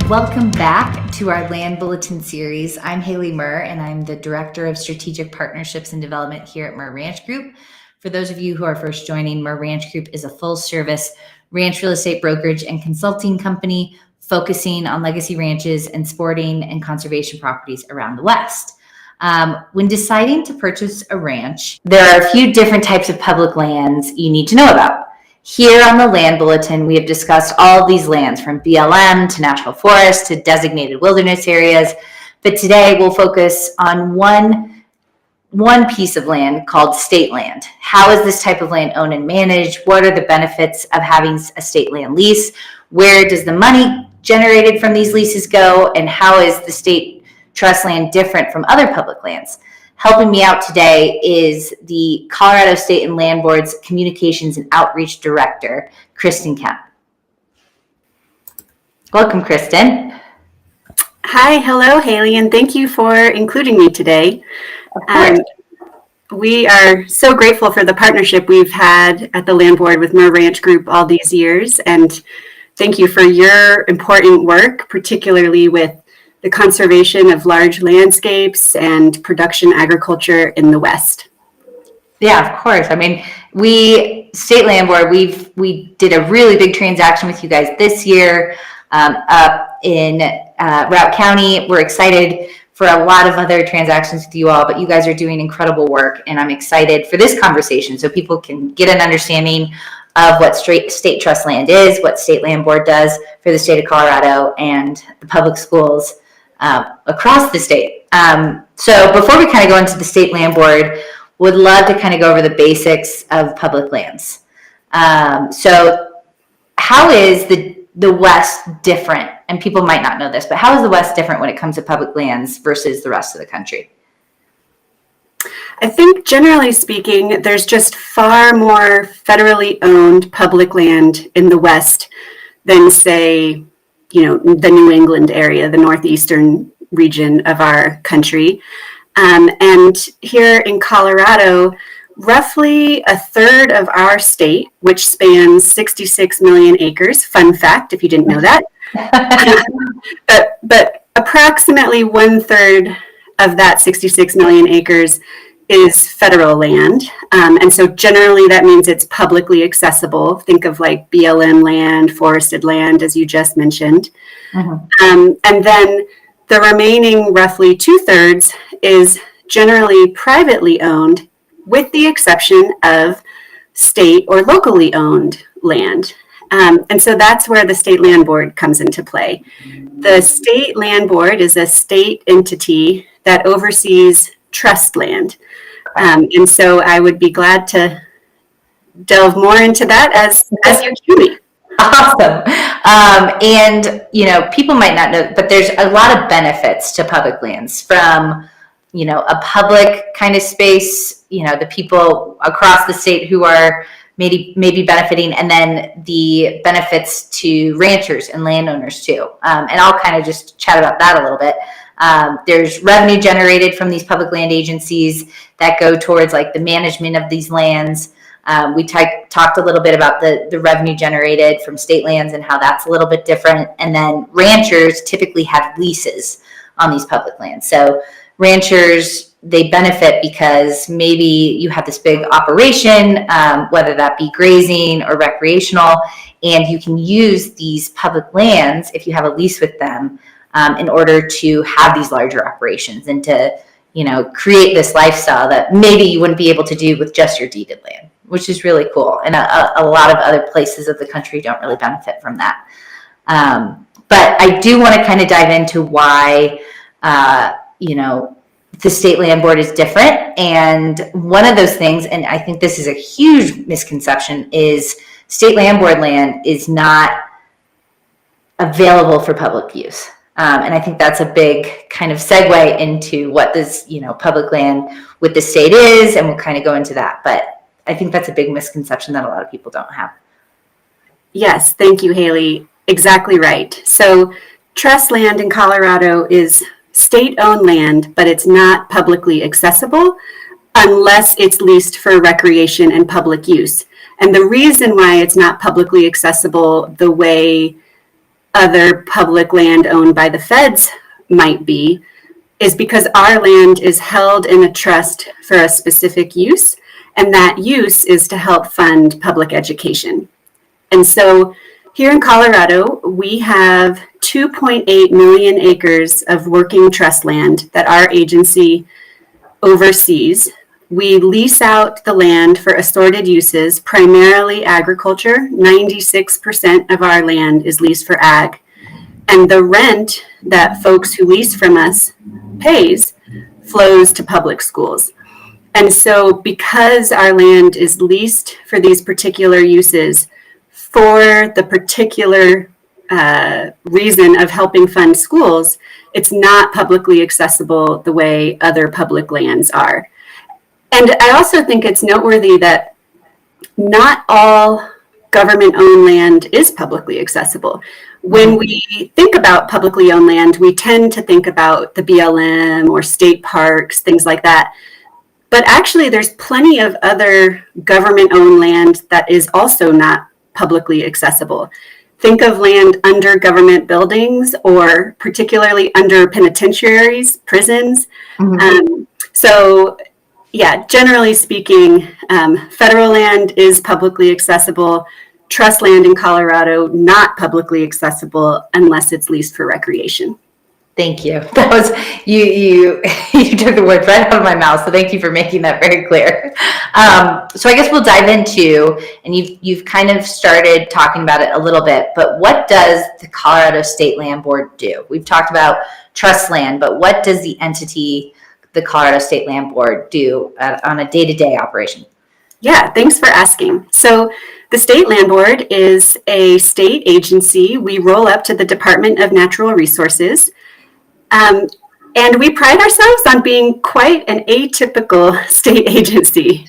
Welcome back to our Land Bulletin series. I'm Haley Murr, and I'm the Director of Strategic Partnerships and Development here at Murr Ranch Group. For those of you who are first joining, Murr Ranch Group is a full-service ranch real estate brokerage and consulting company focusing on legacy ranches and sporting and conservation properties around the West. When deciding to purchase a ranch, there are a few different types of public lands you need to know about. Here on the Land Bulletin, we have discussed all of these lands from BLM to national forest to designated wilderness areas. But today we'll focus on one piece of land called state land. How is this type of land owned and managed? What are the benefits of having a state land lease? Where does the money generated from these leases go? And how is the state trust land different from other public lands? Helping me out today is the Colorado State and Land Board's Communications and Outreach Director, Kristin Kemp. Welcome, Kristin. Hi, hello, Haley, and thank you for including me today. We are so grateful for the partnership we've had at the Land Board with Murr Ranch Group all these years, and thank you for your important work, particularly with the conservation of large landscapes and production agriculture in the West. Yeah, of course. I mean, State Land Board, we did a really big transaction with you guys this year up in Routt County. We're excited for a lot of other transactions with you all, but you guys are doing incredible work, and I'm excited for this conversation so people can get an understanding of what state trust land is, what State Land Board does for the state of Colorado and the public schools across the state. So before we kind of go into the State Land Board, would love to kind of go over the basics of public lands. So how is the West different? And people might not know this, but how is the West different when it comes to public lands versus the rest of the country? I think generally speaking, there's just far more federally owned public land in the West than, say, the New England area, the northeastern region of our country. And here in Colorado, roughly a third of our state, which spans 66 million acres, fun fact if you didn't know that, but approximately 1/3 of that 66 million acres is federal land. And so generally that means it's publicly accessible. Think of like BLM land, forested land, as you just mentioned. Mm-hmm. And then the remaining roughly 2/3 is generally privately owned, with the exception of state or locally owned land. And so that's where the State Land Board comes into play. The State Land Board is a state entity that oversees trust land. And so I would be glad to delve more into that as you do me. Awesome. And, people might not know, but there's a lot of benefits to public lands from, a public kind of space, the people across the state who are maybe benefiting, and then the benefits to ranchers and landowners too. And I'll kind of just chat about that a little bit. There's revenue generated from these public land agencies that go towards like the management of these lands. We talked a little bit about the revenue generated from state lands and how that's a little bit different. And then ranchers typically have leases on these public lands. So ranchers, they benefit because maybe you have this big operation, whether that be grazing or recreational, and you can use these public lands if you have a lease with them in order to have these larger operations and to, create this lifestyle that maybe you wouldn't be able to do with just your deeded land, which is really cool. And a lot of other places of the country don't really benefit from that. But I do want to kind of dive into why, the State Land Board is different. And one of those things, and I think this is a huge misconception, is State Land Board land is not available for public use. And I think that's a big kind of segue into what this, public land with the state is, and we'll kind of go into that. But I think that's a big misconception that a lot of people don't have. Yes, thank you, Haley. Exactly right. So trust land in Colorado is state-owned land, but it's not publicly accessible unless it's leased for recreation and public use. And the reason why it's not publicly accessible the way other public land owned by the feds might be, is because our land is held in a trust for a specific use, and that use is to help fund public education. And so here in Colorado, we have 2.8 million acres of working trust land that our agency oversees. We lease out the land for assorted uses, primarily agriculture. 96% of our land is leased for ag. And the rent that folks who lease from us pays flows to public schools. And so because our land is leased for these particular uses for the particular reason of helping fund schools, it's not publicly accessible the way other public lands are. And I also think it's noteworthy that not all government-owned land is publicly accessible. When we think about publicly owned land, we tend to think about the BLM or state parks, things like that. But actually, there's plenty of other government-owned land that is also not publicly accessible. Think of land under government buildings or particularly under penitentiaries, prisons. So yeah, generally speaking, federal land is publicly accessible. Trust land in Colorado, not publicly accessible unless it's leased for recreation. Thank you. That was you took the words right out of my mouth. So thank you for making that very clear. So I guess we'll dive into, and you've kind of started talking about it a little bit, but what does the Colorado State Land Board do? We've talked about trust land, but what does the entity, the Colorado State Land Board, do on a day-to-day operation? Yeah, thanks for asking. So the State Land Board is a state agency. We roll up to the Department of Natural Resources. And we pride ourselves on being quite an atypical state agency.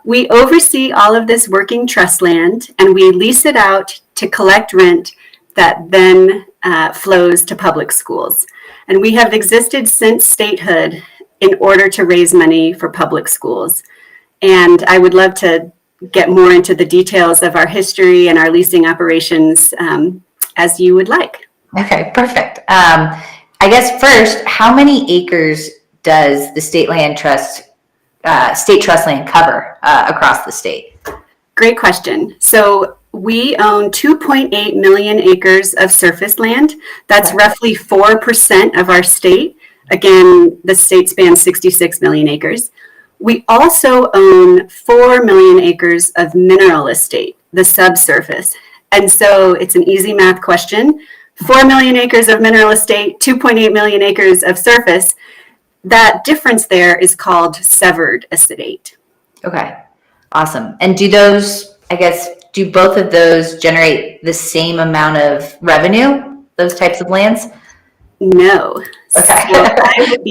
We oversee all of this working trust land, and we lease it out to collect rent that then flows to public schools. And we have existed since statehood in order to raise money for public schools. And I would love to get more into the details of our history and our leasing operations as you would like. Okay, perfect. I guess first, how many acres does the state trust land cover across the state? Great question. So we own 2.8 million acres of surface land. That's roughly 4% of our state. Again, the state spans 66 million acres. We also own 4 million acres of mineral estate, the subsurface. And so it's an easy math question. 4 million acres of mineral estate, 2.8 million acres of surface. That difference there is called severed estate. Okay, awesome. And do both of those generate the same amount of revenue, those types of lands? No. Okay. So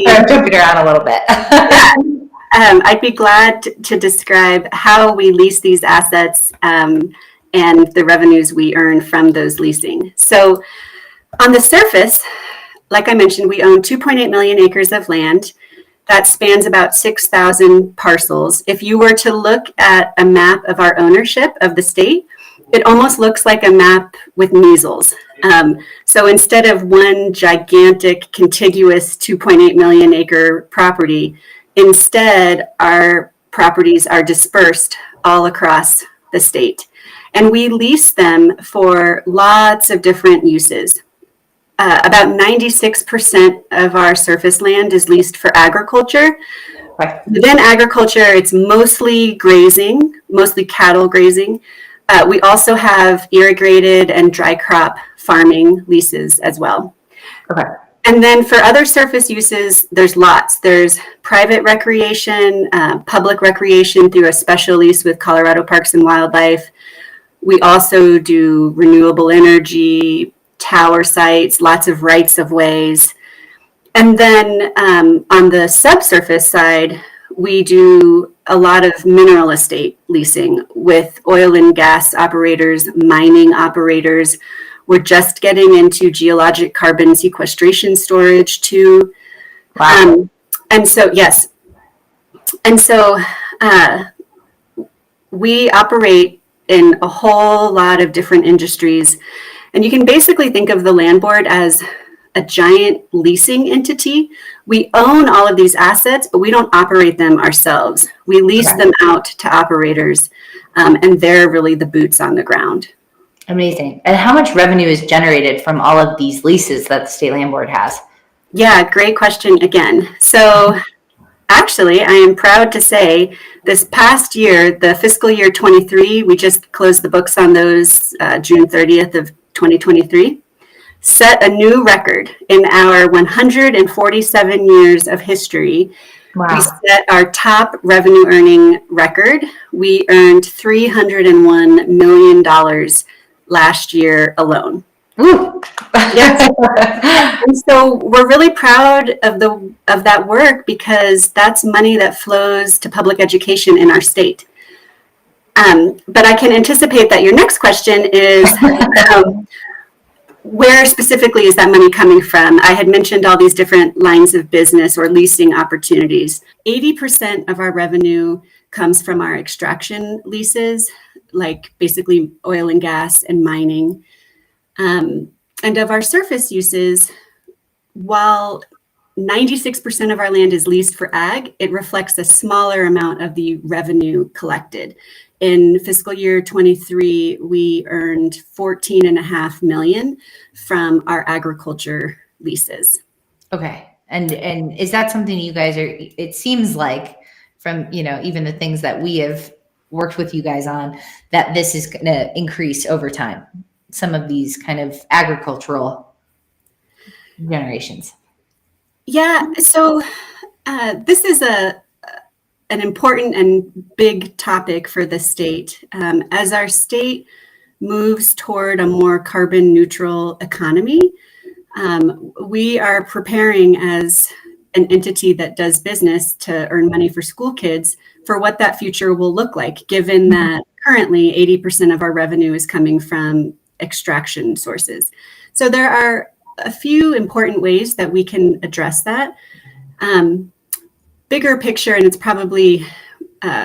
I'm jumping around a little bit. I'd be glad to describe how we lease these assets and the revenues we earn from those leasing. So on the surface, like I mentioned, we own 2.8 million acres of land. That spans about 6,000 parcels. If you were to look at a map of our ownership of the state, it almost looks like a map with measles. So instead of one gigantic contiguous 2.8 million acre property, instead our properties are dispersed all across the state. And we lease them for lots of different uses. About 96% of our surface land is leased for agriculture. Right. Within agriculture, it's mostly grazing, mostly cattle grazing. We also have irrigated and dry crop farming leases as well. Okay. And then for other surface uses, there's lots. There's private recreation, public recreation through a special lease with Colorado Parks and Wildlife. We also do renewable energy, tower sites, lots of rights of ways. And then on the subsurface side, we do a lot of mineral estate leasing with oil and gas operators, mining operators. We're just getting into geologic carbon sequestration storage too. Wow. And so, yes. And so we operate in a whole lot of different industries. And you can basically think of the land board as a giant leasing entity. We own all of these assets, but we don't operate them ourselves. We lease them out to operators, and they're really the boots on the ground. Amazing. And how much revenue is generated from all of these leases that the state land board has? Yeah, great question again. So actually, I am proud to say this past year, the fiscal year 23, we just closed the books on those June 30th of 2023, set a new record in our 147 years of history. Wow. We set our top revenue earning record. We earned $301 million last year alone. Ooh. Yes. And so we're really proud of that work because that's money that flows to public education in our state. But I can anticipate that your next question is, where specifically is that money coming from? I had mentioned all these different lines of business or leasing opportunities. 80% of our revenue comes from our extraction leases, like basically oil and gas and mining. And of our surface uses, while 96% of our land is leased for ag, it reflects a smaller amount of the revenue collected. In fiscal year 23, we earned $14.5 million from our agriculture leases. Okay. And is that something you guys are, it seems like from, even the things that we have worked with you guys on, that this is going to increase over time, some of these kind of agricultural generations? Yeah. So this is an important and big topic for the state. As our state moves toward a more carbon neutral economy, we are preparing as an entity that does business to earn money for school kids for what that future will look like, given that currently 80% of our revenue is coming from extraction sources. So there are a few important ways that we can address that. Bigger picture, and it's probably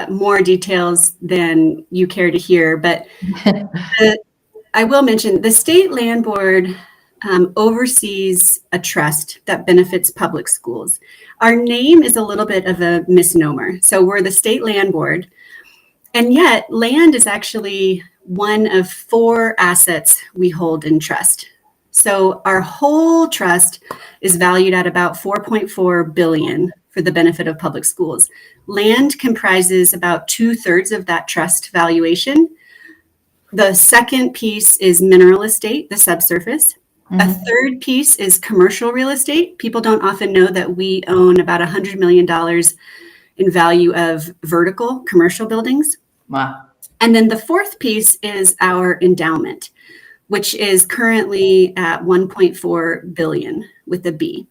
more details than you care to hear, but I will mention the state land board oversees a trust that benefits public schools. Our name is a little bit of a misnomer. So we're the state land board, and yet land is actually one of 4 assets we hold in trust. So our whole trust is valued at about $4.4 billion for the benefit of public schools. Land comprises about 2/3 of that trust valuation. The second piece is mineral estate, the subsurface. Mm-hmm. A third piece is commercial real estate. People don't often know that we own about $100 million in value of vertical commercial buildings. Wow. And then the fourth piece is our endowment, which is currently at $1.4 billion with a B.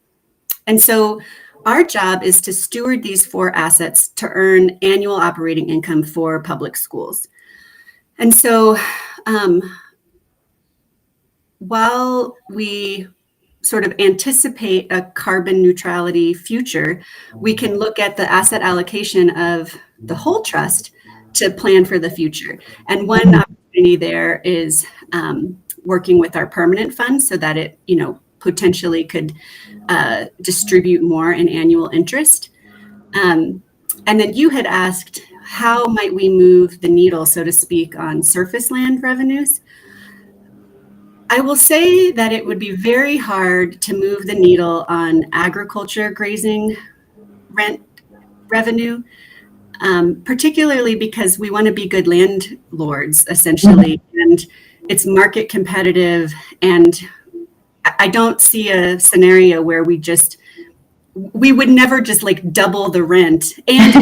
And so our job is to steward these 4 assets to earn annual operating income for public schools. And so while we sort of anticipate a carbon neutrality future, we can look at the asset allocation of the whole trust to plan for the future. And one opportunity there is working with our permanent fund so that it, potentially could distribute more in annual interest. And then you had asked, how might we move the needle, so to speak, on surface land revenues? I will say that it would be very hard to move the needle on agriculture grazing rent revenue, particularly because we want to be good landlords, essentially, and it's market competitive. And I don't see a scenario where we would never just like double the rent. And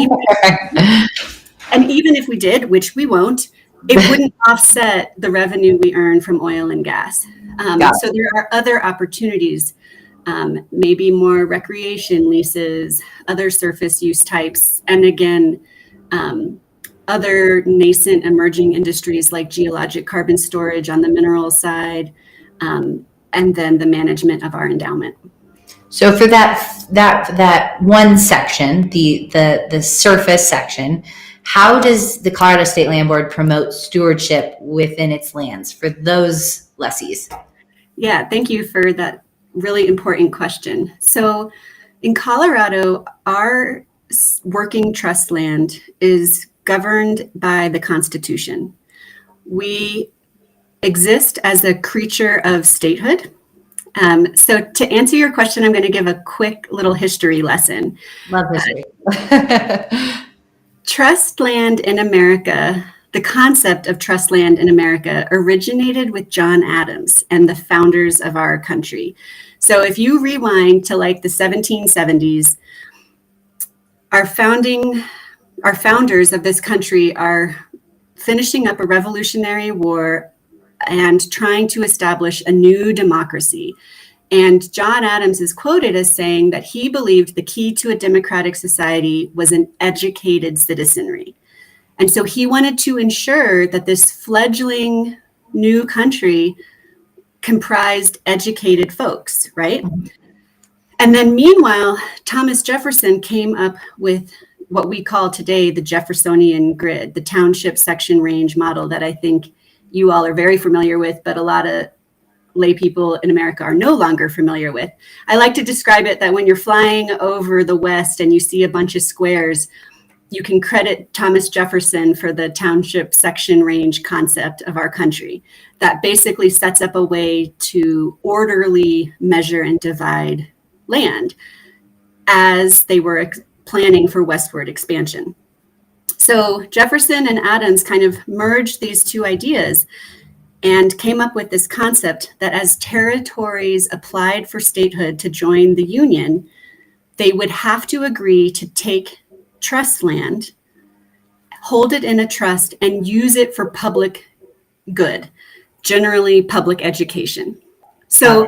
even if we did, which we won't, it wouldn't offset the revenue we earn from oil and gas. So there are other opportunities, maybe more recreation leases, other surface use types, and again, other nascent emerging industries like geologic carbon storage on the mineral side, and then the management of our endowment. So for that one section, the surface section, How does the Colorado State Land Board promote stewardship within its lands for those lessees? Yeah, thank you for that really important question. So in Colorado, our working trust land is governed by the Constitution. We exist as a creature of statehood. So to answer your question, I'm going to give a quick little history lesson. Love history. Trust land in America, the concept of trust land in America originated with John Adams and the founders of our country. So if you rewind to like the 1770s, our founders of this country are finishing up a revolutionary war and trying to establish a new democracy. And John Adams is quoted as saying that he believed the key to a democratic society was an educated citizenry. And so he wanted to ensure that this fledgling new country comprised educated folks, right? And then meanwhile, Thomas Jefferson came up with what we call today the Jeffersonian grid, the township section range model that I think you all are very familiar with, but a lot of lay people in America are no longer familiar with. I like to describe it that when you're flying over the West and you see a bunch of squares, you can credit Thomas Jefferson for the township section range concept of our country. That basically sets up a way to orderly measure and divide land as they were planning for westward expansion. So Jefferson and Adams kind of merged these two ideas and came up with this concept that as territories applied for statehood to join the Union, they would have to agree to take trust land, hold it in a trust, and use it for public good, generally public education. So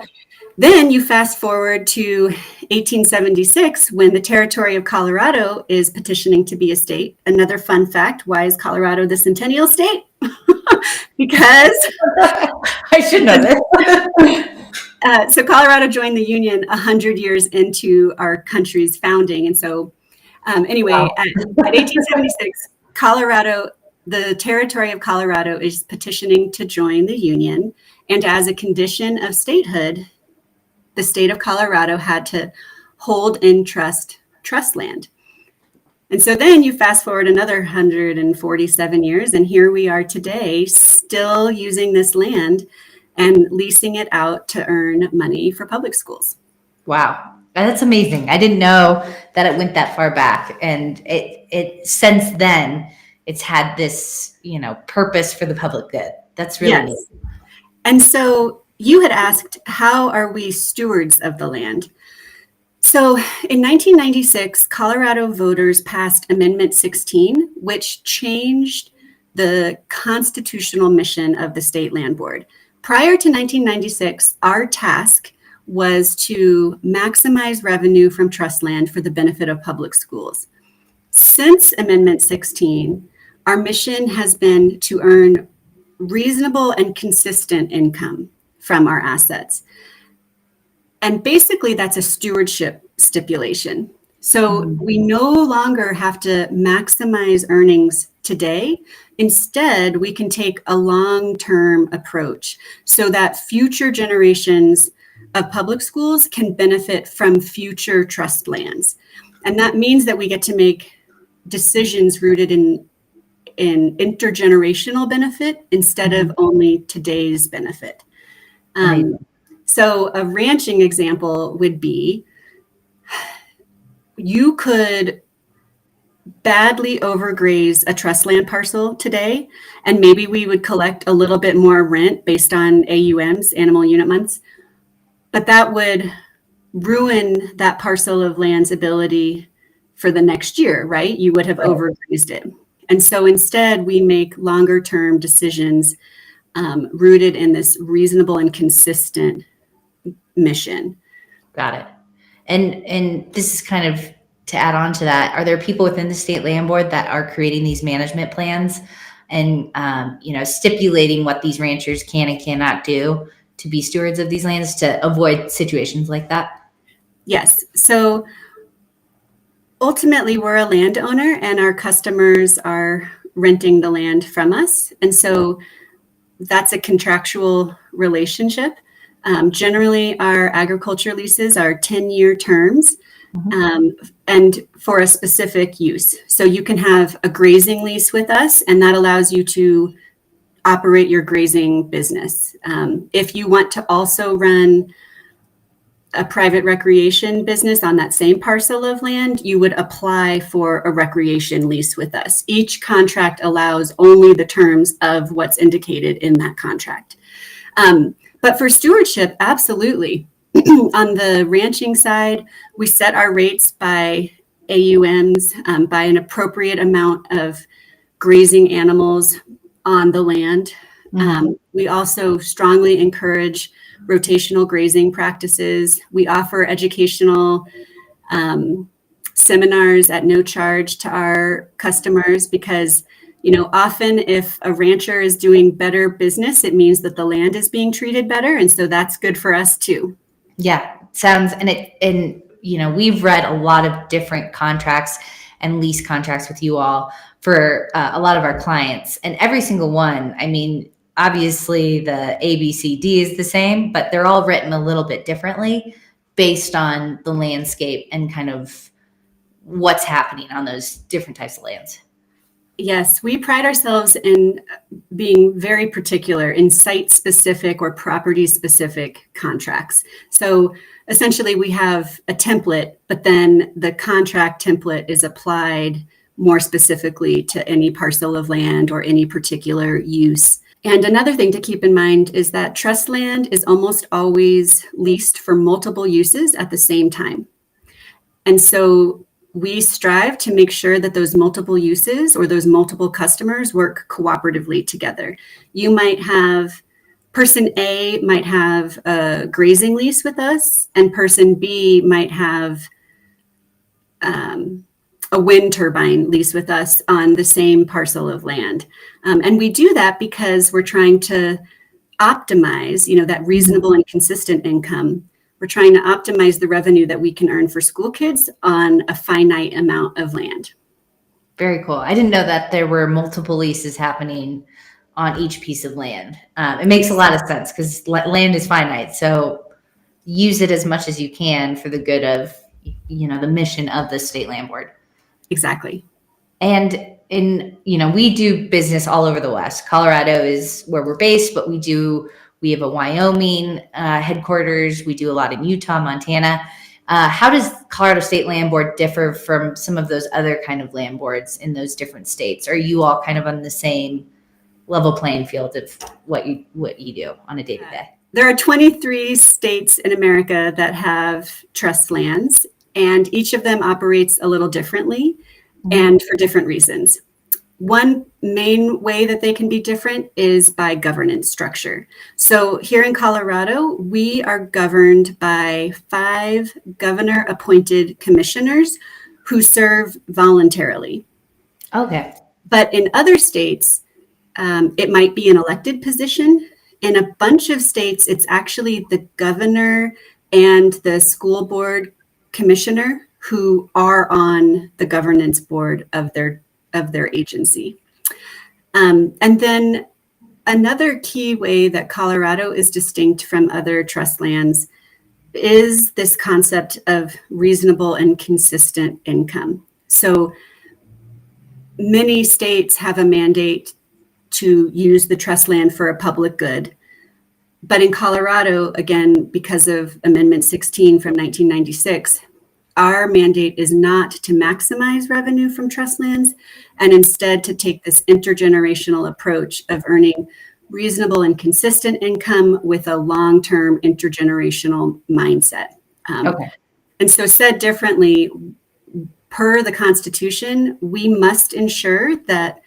then you fast forward to 1876 when the territory of Colorado is petitioning to be a state. Another fun fact, why is Colorado the centennial state? Because I should know this. So Colorado joined the Union 100 years into our country's founding. And so anyway, Wow. at 1876, Colorado, the territory of Colorado is petitioning to join the Union. And as a condition of statehood, the state of Colorado had to hold in trust land. And so then you fast forward another 147 years, and here we are today, still using this land and leasing it out to earn money for public schools. Wow. That's amazing. I didn't know that it went that far back. And it since then, it's had this, purpose for the public good. That's really neat. And so you had asked, how are we stewards of the land? So in 1996, Colorado voters passed Amendment 16, which changed the constitutional mission of the State Land Board. Prior to 1996, our task was to maximize revenue from trust land for the benefit of public schools. Since Amendment 16, our mission has been to earn reasonable and consistent income from our assets. And basically, that's a stewardship stipulation. So we no longer have to maximize earnings today. Instead, we can take a long-term approach so that future generations of public schools can benefit from future trust lands. And that means that we get to make decisions rooted in intergenerational benefit instead of only today's benefit. So a ranching example would be, you could badly overgraze a trust land parcel today, and maybe we would collect a little bit more rent based on AUMs, animal unit months, but that would ruin that parcel of land's ability for the next year, right? You would have overgrazed it. And so instead, we make longer term decisions rooted in this reasonable and consistent mission. Got it. And this is kind of to add on to that. Are there people within the State Land Board that are creating these management plans and, stipulating what these ranchers can and cannot do to be stewards of these lands to avoid situations like that? Yes. So Ultimately, we're a landowner and our customers are renting the land from us. And so that's a contractual relationship. Generally, our agriculture leases are 10-year terms, and for a specific use. So you can have a grazing lease with us, and that allows you to operate your grazing business. If you want to also run a private recreation business on that same parcel of land, you would apply for a recreation lease with us. Each contract allows only the terms of what's indicated in that contract. But for stewardship, absolutely. On the ranching side, we set our rates by AUMs, by an appropriate amount of grazing animals on the land. We also strongly encourage rotational grazing practices. We offer educational seminars at no charge to our customers because, often if a rancher is doing better business, it means that the land is being treated better. And so that's good for us too. Yeah, we've read a lot of different contracts and lease contracts with you all for a lot of our clients, and every single one, obviously the ABCD is the same, but they're all written a little bit differently based on the landscape and kind of what's happening on those different types of lands. Yes, we pride ourselves in being very particular in site-specific or property-specific contracts. So essentially we have a template, but then the contract template is applied more specifically to any parcel of land or any particular use. And another thing to keep in mind is that trust land is almost always leased for multiple uses at the same time. And so we strive to make sure that those multiple uses or those multiple customers work cooperatively together. You might have person A might have a grazing lease with us, and person B might have a wind turbine lease with us on the same parcel of land. And we do that because we're trying to optimize, that reasonable and consistent income. We're trying to optimize the revenue that we can earn for school kids on a finite amount of land. Very cool. I didn't know that there were multiple leases happening on each piece of land. It makes a lot of sense because land is finite. So use it as much as you can for the good of, the mission of the state land board. Exactly. And we do business all over the West. Colorado is where we're based, but we have a Wyoming headquarters. We do a lot in Utah, Montana. How does Colorado State Land Board differ from some of those other kind of land boards in those different states? Are you all kind of on the same level playing field of what you do on a day-to-day? There are 23 states in America that have trust lands, and each of them operates a little differently and for different reasons. One main way that they can be different is by governance structure. So here in Colorado, we are governed by 5 governor-appointed commissioners who serve voluntarily. Okay. But in other states, it might be an elected position. In a bunch of states, it's actually the governor and the school board commissioner who are on the governance board of their agency. And then another key way that Colorado is distinct from other trust lands is this concept of reasonable and consistent income. So many states have a mandate to use the trust land for a public good. But in Colorado, again, because of Amendment 16 from 1996, our mandate is not to maximize revenue from trust lands, and instead to take this intergenerational approach of earning reasonable and consistent income with a long-term intergenerational mindset. Okay. And so said differently, per the Constitution, we must ensure that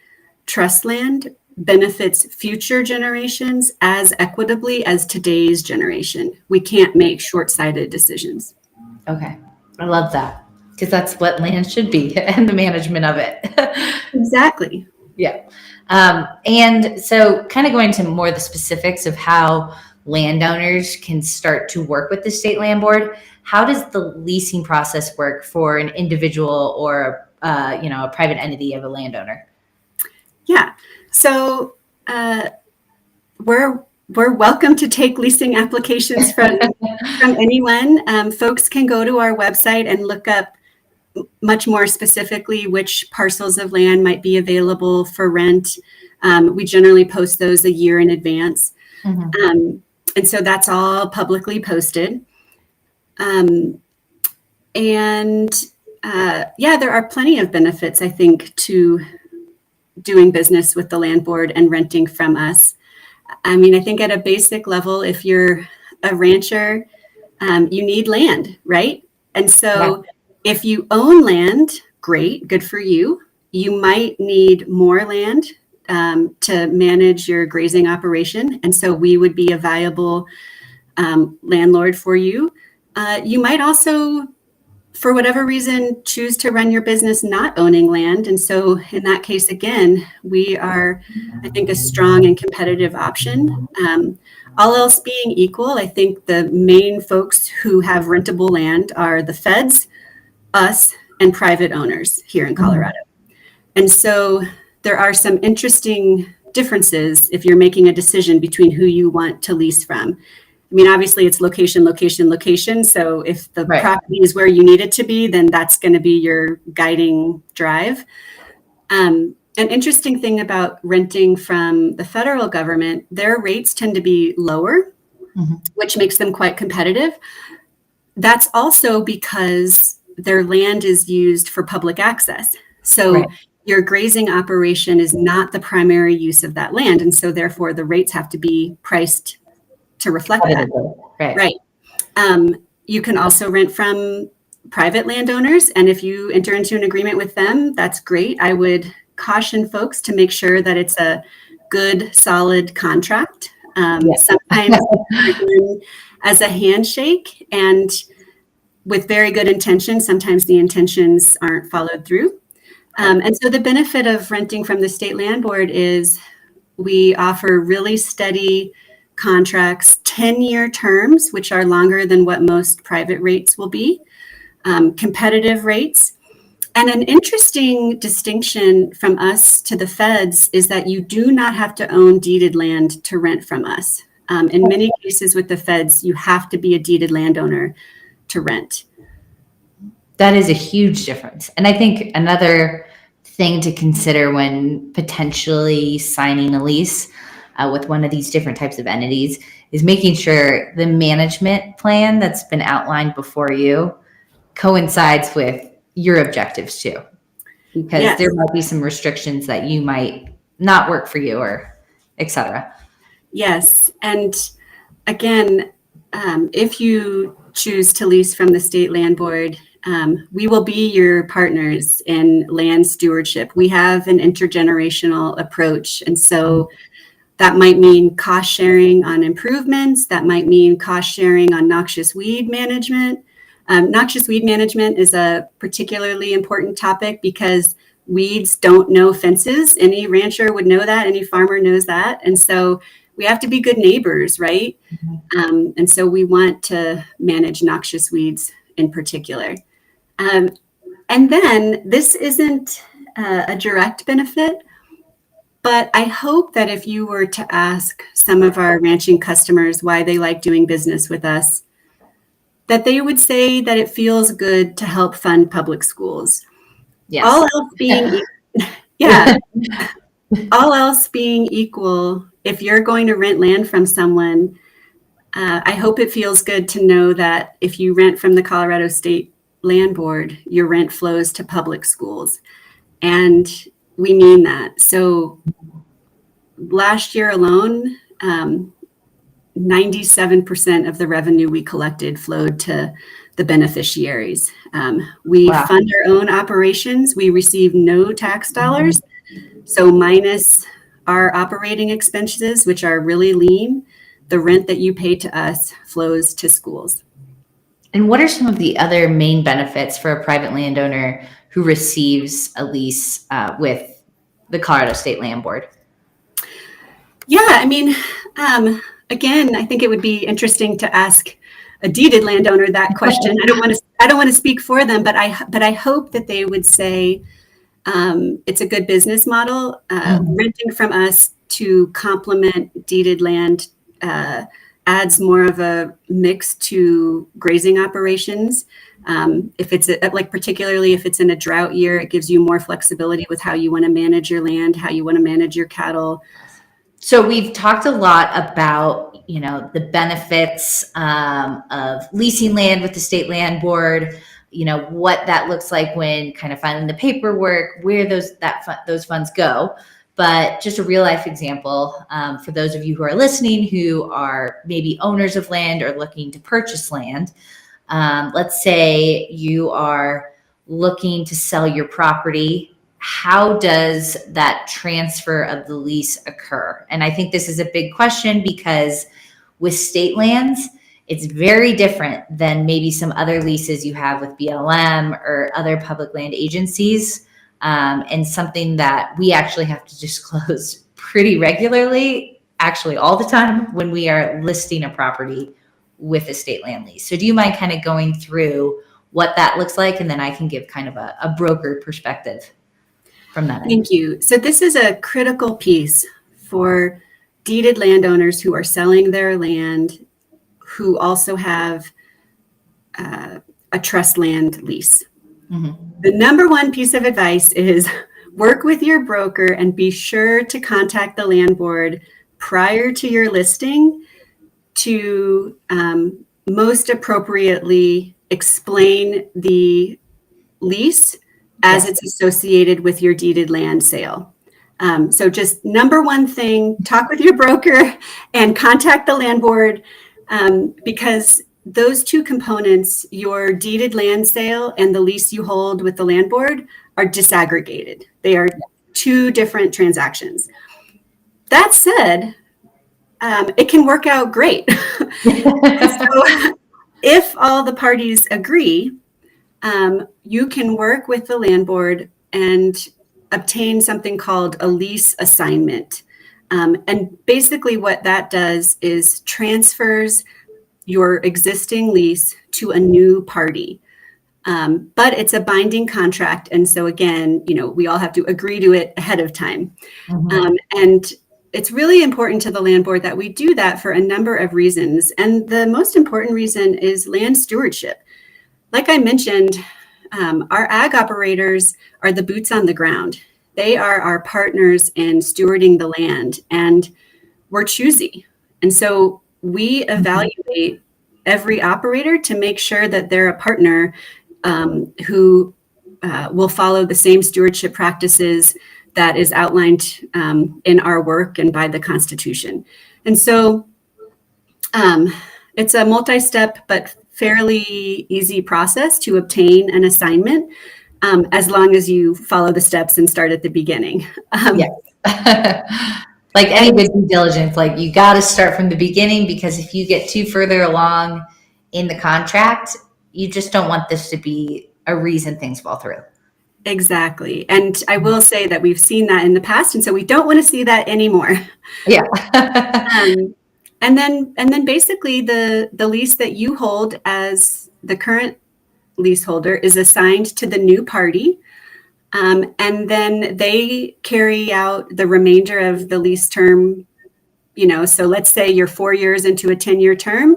trust land benefits future generations as equitably as today's generation. We can't make short-sighted decisions. Okay. I love that because that's what land should be and the management of it. Exactly. Yeah. And so kind of going to more the specifics of how landowners can start to work with the state land board. how does the leasing process work for an individual or a private entity of a landowner? Yeah. So we're welcome to take leasing applications from anyone. Folks can go to our website and look up much more specifically which parcels of land might be available for rent. We generally post those a year in advance. And so that's all publicly posted. There are plenty of benefits, I think, to doing business with the land board and renting from us. I mean, I think at a basic level, if you're a rancher, you need land, right? And so if you own land, great, good for you. You might need more land to manage your grazing operation. And so we would be a viable landlord for you. You might also, for whatever reason, choose to run your business not owning land. And so in that case, again, we are, I think, a strong and competitive option. All else being equal, I think the main folks who have rentable land are the feds, us, and private owners here in Colorado. And so there are some interesting differences if you're making a decision between who you want to lease from. I mean, obviously it's location, location, location. So if the property is where you need it to be, then that's going to be your guiding drive. An interesting thing about renting from the federal government, their rates tend to be lower, which makes them quite competitive. That's also because their land is used for public access. So your grazing operation is not the primary use of that land. And so therefore the rates have to be priced to reflect that. Right. You can also rent from private landowners. And if you enter into an agreement with them, that's great. I would caution folks to make sure that it's a good, solid contract. Sometimes as a handshake and with very good intentions, sometimes the intentions aren't followed through. And so the benefit of renting from the state land board is we offer really steady contracts, 10-year terms, which are longer than what most private rates will be, competitive rates. And an interesting distinction from us to the feds is that you do not have to own deeded land to rent from us. In many cases with the feds, you have to be a deeded landowner to rent. That is a huge difference. And I think another thing to consider when potentially signing a lease with one of these different types of entities is making sure the management plan that's been outlined before you coincides with your objectives too, because there might be some restrictions that you might not work for you or et cetera. Yes. And again, if you choose to lease from the state land board, we will be your partners in land stewardship. We have an intergenerational approach. And so that might mean cost sharing on improvements. That might mean cost sharing on noxious weed management. Noxious weed management is a particularly important topic because weeds don't know fences. Any rancher would know that. Any farmer knows that. And so we have to be good neighbors, right? And so we want to manage noxious weeds in particular. And then this isn't a direct benefit, but I hope that if you were to ask some of our ranching customers why they like doing business with us, that they would say that it feels good to help fund public schools. Yes. All else being all else being equal, if you're going to rent land from someone, I hope it feels good to know that if you rent from the Colorado State Land Board, your rent flows to public schools. And we mean that. So last year alone, 97% of the revenue we collected flowed to the beneficiaries. We fund our own operations. We receive no tax dollars. So minus our operating expenses, which are really lean, the rent that you pay to us flows to schools. And what are some of the other main benefits for a private landowner who receives a lease with the Colorado State Land Board? Yeah, I mean, again, I think it would be interesting to ask a deeded landowner that question. I don't want to speak for them, but I hope that they would say it's a good business model. Renting from us to complement deeded land adds more of a mix to grazing operations. If it's particularly if it's in a drought year, it gives you more flexibility with how you want to manage your land, how you want to manage your cattle. So we've talked a lot about, the benefits of leasing land with the state land board, what that looks like when kind of filing the paperwork, where those funds go. But just a real life example for those of you who are listening who are maybe owners of land or looking to purchase land. Let's say you are looking to sell your property. How does that transfer of the lease occur? And I think this is a big question because with state lands, it's very different than maybe some other leases you have with BLM or other public land agencies. And something that we actually have to disclose pretty regularly, actually all the time, when we are listing a property with a state land lease. So do you mind kind of going through what that looks like? And then I can give kind of a broker perspective from that end. Thank you. So this is a critical piece for deeded landowners who are selling their land, who also have a trust land lease. The number one piece of advice is work with your broker and be sure to contact the land board prior to your listing to most appropriately explain the lease as it's associated with your deeded land sale. So just number one thing, talk with your broker and contact the land board because those two components, your deeded land sale and the lease you hold with the land board, are disaggregated. They are two different transactions. That said, it can work out great. So if all the parties agree, you can work with the land board and obtain something called a lease assignment. And basically what that does is transfers your existing lease to a new party. But it's a binding contract. And so again, we all have to agree to it ahead of time. And it's really important to the land board that we do that for a number of reasons. And the most important reason is land stewardship. Like I mentioned, our ag operators are the boots on the ground. They are our partners in stewarding the land, and we're choosy. And so we evaluate every operator to make sure that they're a partner who will follow the same stewardship practices that is outlined in our work and by the Constitution. And so it's a multi-step but fairly easy process to obtain an assignment as long as you follow the steps and start at the beginning. Like any good due diligence, like you got to start from the beginning, because if you get too further along in the contract, you just don't want this to be a reason things fall through. Exactly. And I will say that we've seen that in the past, and so we don't want to see that anymore. Yeah. And then basically the lease that you hold as the current leaseholder is assigned to the new party. And then they carry out the remainder of the lease term. So let's say you're 4 years into a 10-year term,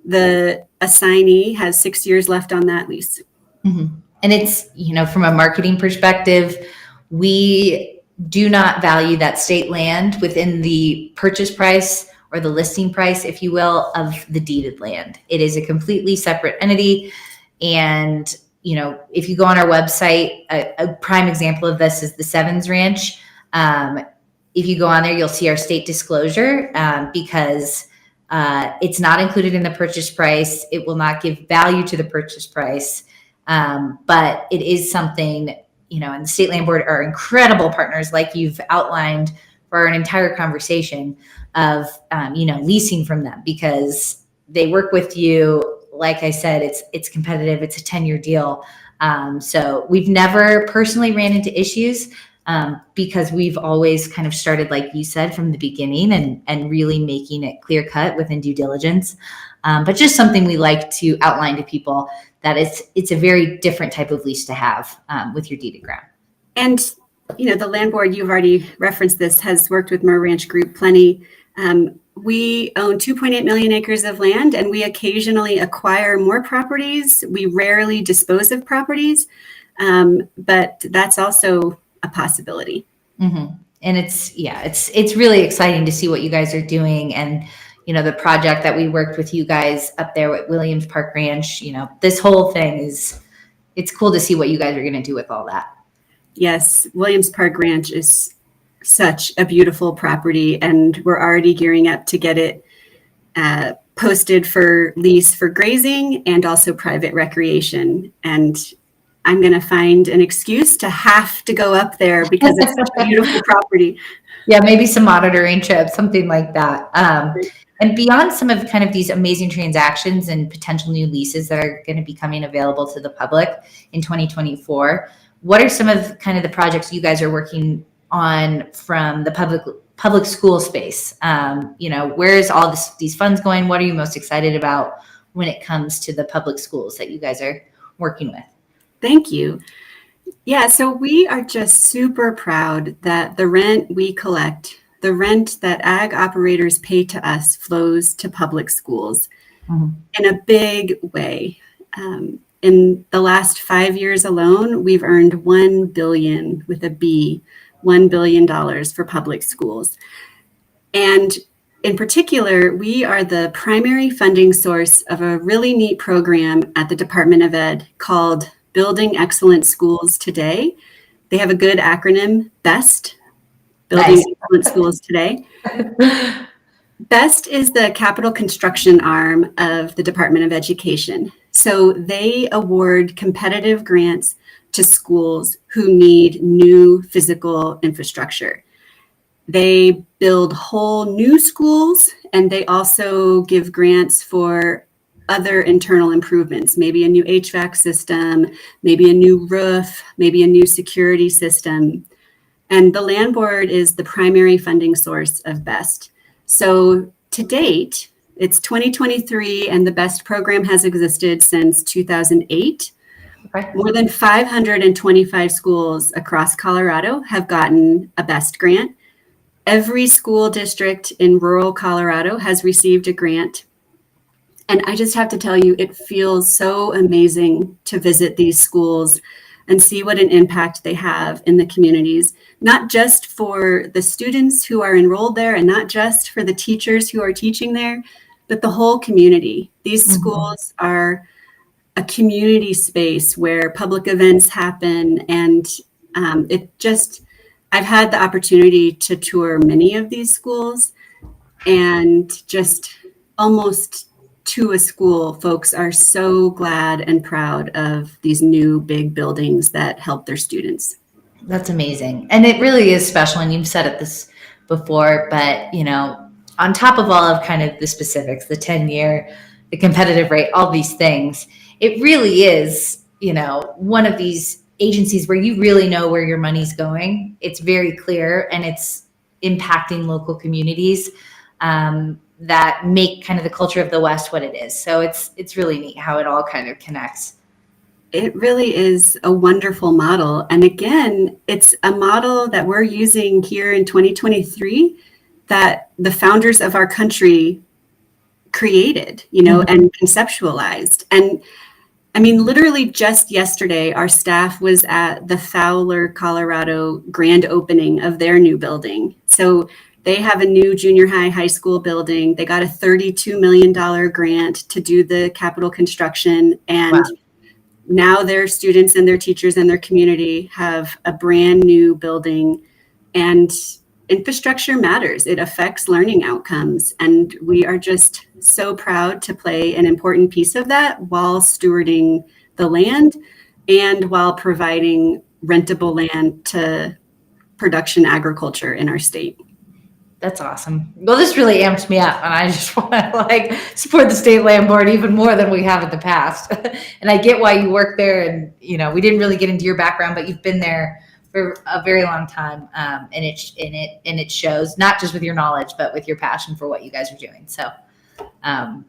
the assignee has 6 years left on that lease. And it's, from a marketing perspective, we do not value that state land within the purchase price or the listing price, if you will, of the deeded land. It is a completely separate entity. And, if you go on our website, a prime example of this is the Sevens Ranch. If you go on there, you'll see our state disclosure because it's not included in the purchase price. It will not give value to the purchase price. But it is something, and the State Land Board are incredible partners, like you've outlined for an entire conversation of, leasing from them, because they work with you. Like I said, it's competitive. It's a 10-year deal. So we've never personally ran into issues because we've always kind of started, like you said, from the beginning and really making it clear cut within due diligence. But just something we like to outline to people that it's a very different type of lease to have with your deeded ground. And, the land board, you've already referenced this, has worked with Mer Ranch Group plenty. We own 2.8 million acres of land, and we occasionally acquire more properties. We rarely dispose of properties, but that's also a possibility. Mm-hmm. And it's really exciting to see what you guys are doing. And, the project that we worked with you guys up there at Williams Park Ranch, this whole thing it's cool to see what you guys are going to do with all that. Yes, Williams Park Ranch is such a beautiful property, and we're already gearing up to get it posted for lease for grazing and also private recreation. And I'm going to find an excuse to have to go up there because it's such a beautiful property. Yeah, maybe some monitoring trips, something like that. And beyond some of kind of these amazing transactions and potential new leases that are going to be coming available to the public in 2024, what are some of kind of the projects you guys are working on from the public school space? Where is all these funds going? What are you most excited about when it comes to the public schools that you guys are working with? Thank you. Yeah, so we are just super proud that the rent we collect, the rent that ag operators pay to us, flows to public schools in a big way. In the last 5 years alone, we've earned $1 billion with a B, $1 billion for public schools. And in particular, we are the primary funding source of a really neat program at the Department of Ed called Building Excellent Schools Today. They have a good acronym, BEST, Building Nice. Excellent Schools Today. BEST is the capital construction arm of the Department of Education. So they award competitive grants to schools who need new physical infrastructure. They build whole new schools, and they also give grants for other internal improvements, maybe a new HVAC system, maybe a new roof, maybe a new security system. And the land board is the primary funding source of BEST. So to date, it's 2023, and the BEST program has existed since 2008. Okay. More than 525 schools across Colorado have gotten a BEST grant. Every school district in rural Colorado has received a grant. And I just have to tell you, it feels so amazing to visit these schools and see what an impact they have in the communities, not just for the students who are enrolled there and not just for the teachers who are teaching there, but the whole community. These schools are a community space where public events happen. And I've had the opportunity to tour many of these schools, and just almost to a school, folks are so glad and proud of these new big buildings that help their students. That's amazing. And it really is special. And you've said it this before, but on top of all of kind of the specifics, the 10-year, the competitive rate, all these things, it really is, one of these agencies where you really know where your money's going. It's very clear, and it's impacting local communities that make kind of the culture of the West what it is. So it's really neat how it all kind of connects. It really is a wonderful model. And again, it's a model that we're using here in 2023 that the founders of our country created, and conceptualized. And I mean, literally just yesterday, our staff was at the Fowler, Colorado grand opening of their new building. So they have a new junior high school building. They got a $32 million grant to do the capital construction. And Wow. Now their students and their teachers and their community have a brand new building. And infrastructure matters. It affects learning outcomes. And we are just so proud to play an important piece of that while stewarding the land and while providing rentable land to production agriculture in our state. That's awesome. Well, this really amps me up, and I just want to support the state land board even more than we have in the past. And I get why you work there, and we didn't really get into your background, but you've been there for a very long time, and it shows, not just with your knowledge, but with your passion for what you guys are doing. So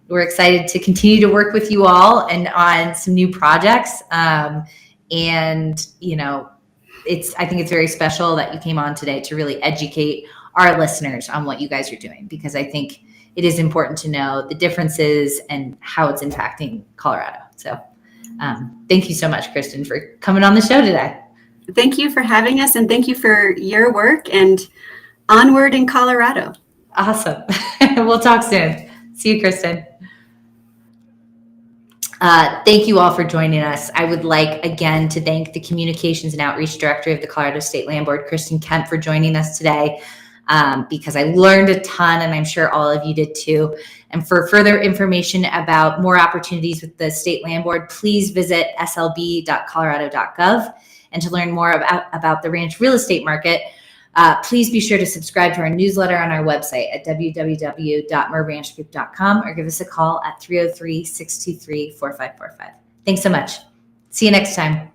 we're excited to continue to work with you all and on some new projects. And, you know, I think it's very special that you came on today to really educate our listeners on what you guys are doing, because I think it is important to know the differences and how it's impacting Colorado. So thank you so much, Kristin, for coming on the show today. Thank you for having us, and thank you for your work, and onward in Colorado. Awesome. We'll talk soon. See you, Kristin. Thank you all for joining us. I would like again to thank the Communications and Outreach Director of the Colorado State Land Board, Kristin Kemp, for joining us today, because I learned a ton, and I'm sure all of you did too. And for further information about more opportunities with the State Land Board, please visit slb.colorado.gov. And to learn more about the ranch real estate market, please be sure to subscribe to our newsletter on our website at www.merranchgroup.com, or give us a call at 303-623-4545. Thanks so much. See you next time.